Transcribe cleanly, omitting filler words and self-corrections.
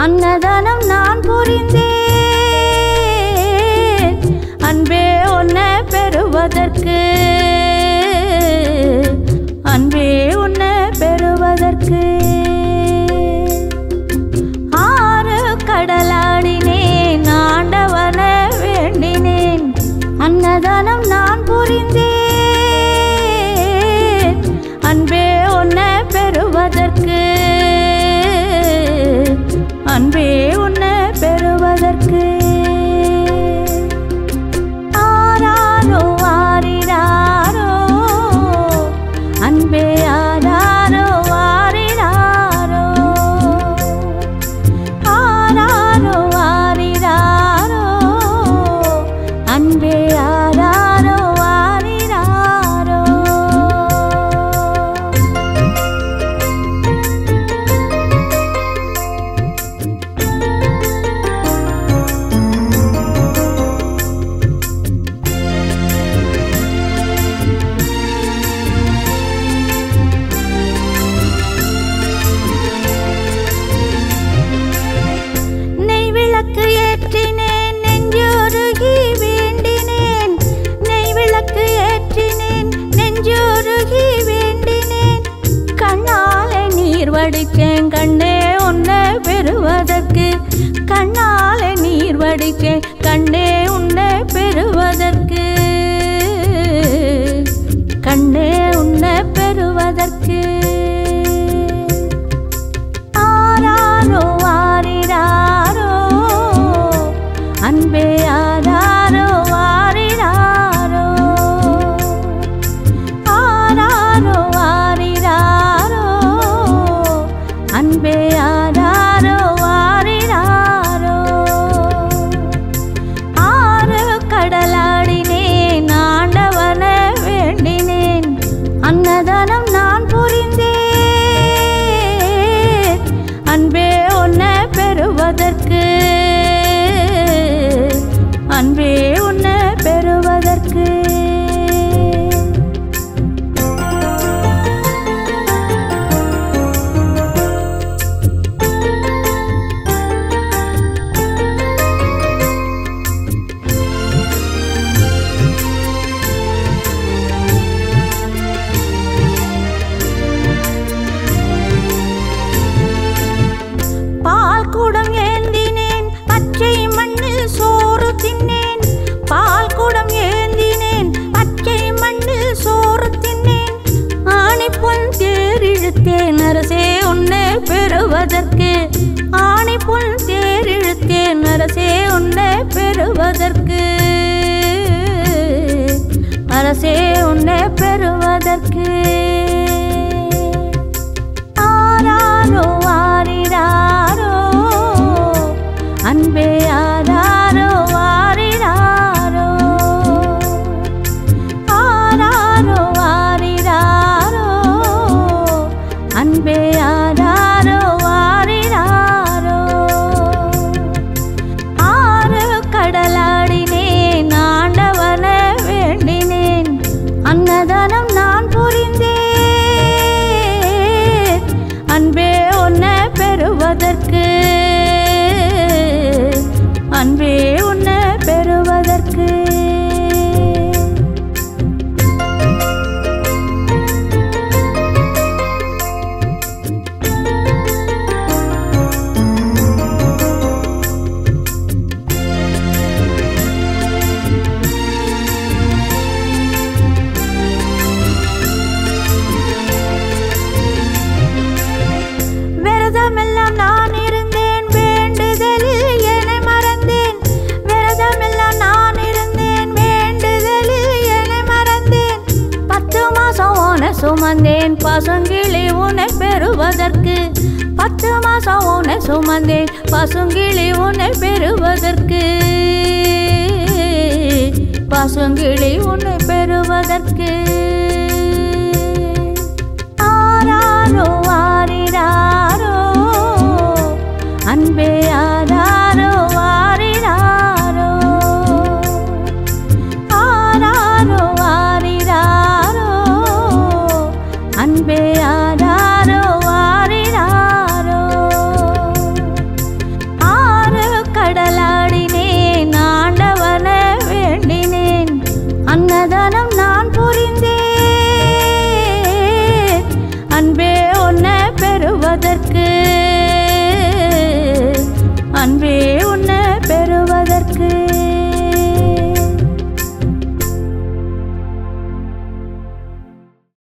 அன்னதானம் நான் புரிந்தேன் அன்பே உன்னை பெறுவதற்கு அன்பே உன்னை பெறுவதற்கு ஆறு கடலாடினேன் ஆண்டவனை வேண்டினேன் அன்னதானம் நான் புரிந்தேன் அன்பே உன்னை பெறுவதற்கு அன்பே உன்னை பெறுவதற்கு ஆராரோ ஆரிராரோ அன்பே ஆராரோ ஆரிராரோ ஆராரோ ஆரிராரோ அன்பே ஆராரோ ஆரிராரோ நெய்விளக்கு ஏற்றினேன் நெஞ்சோருகி வேண்டினேன் நெய்விளக்கு ஏற்றினேன் நெஞ்சோருகி வேண்டினேன் கண்ணாலே நீர் வடிச்சேன் கண்ணே உன்னை பெறுவதற்கு கண்ணாலே நீர் வடிச்சேன் கண்ணே உன்னை பெறுவதற்கு கண்ணே உன்னை பெறுவதற்கு ஆராரோ ஆரிராரோ அன்பே ஆராரோ ஆரிராரோ ஆராரோ ஆரிராரோ அன்பே ஆராரோ ஆரிராரோ ஆறு கடலாடினேன் ஆண்டவனை வேண்டினேன் அன்னதானம் நான் புரிந்தேன் அன்பே உன்னை பெறுவதற்கு அன்பே உன்னை பெறுவதற்கு பால் குடம் ஏந்தினேன் பச்சை மண்ணில் சோறு தின்னேன் பால் குடம் ஏந்தினேன் பச்சை மண்ணில் சோறு தின்னேன் ஆணிப்பொன் தேர் இழுத்தேன் அரசே உன்னை பெறுவதற்கு ஆணிப்பொன் தேர் இழுத்தேன் அரசே உன்னை பெறுவதற்கு அரசே உன்னை பெறுவதற்கு ஆராரோ ஆரிராரோ அன்பே ஆராரோ ஆரிராரோ ஆராரோ ஆரிராரோ அன்பே ஆராரோ ஆரிராரோ ஆறு கடலாடினேன் ஆண்டவனை வேண்டினேன் அன்னதானம் நான் புரிந்தேன் அன்பே உன்னை பெறுவதற்கு அன்பே உன்னை பெறுவதற்கு விரதமெல்லாம் நான் இருந்தேன் வேண்டுதலில் என்னை மறந்தேன் விரதமெல்லாம் நான் இருந்தேன் வேண்டுதலில் என்னை மறந்தேன் 10 மாசம் உன்னை சுமந்தேன் பசுங்கிளி உன்னை பெறுவதற்கு 10 மாசம் உன்னை சுமந்தேன் பசுங்கிளி உன்னை பெறுவதற்கு பசுங்கிளி உன்னை பெறுவதற்கு ஆராரோ ஆரிராரோ அன்பே ஆராரோ ஆரிராரோ ஆராரோ ஆரிராரோ அன்பே ஆராரோ ஆரிராரோ பார்ப்பதற்கு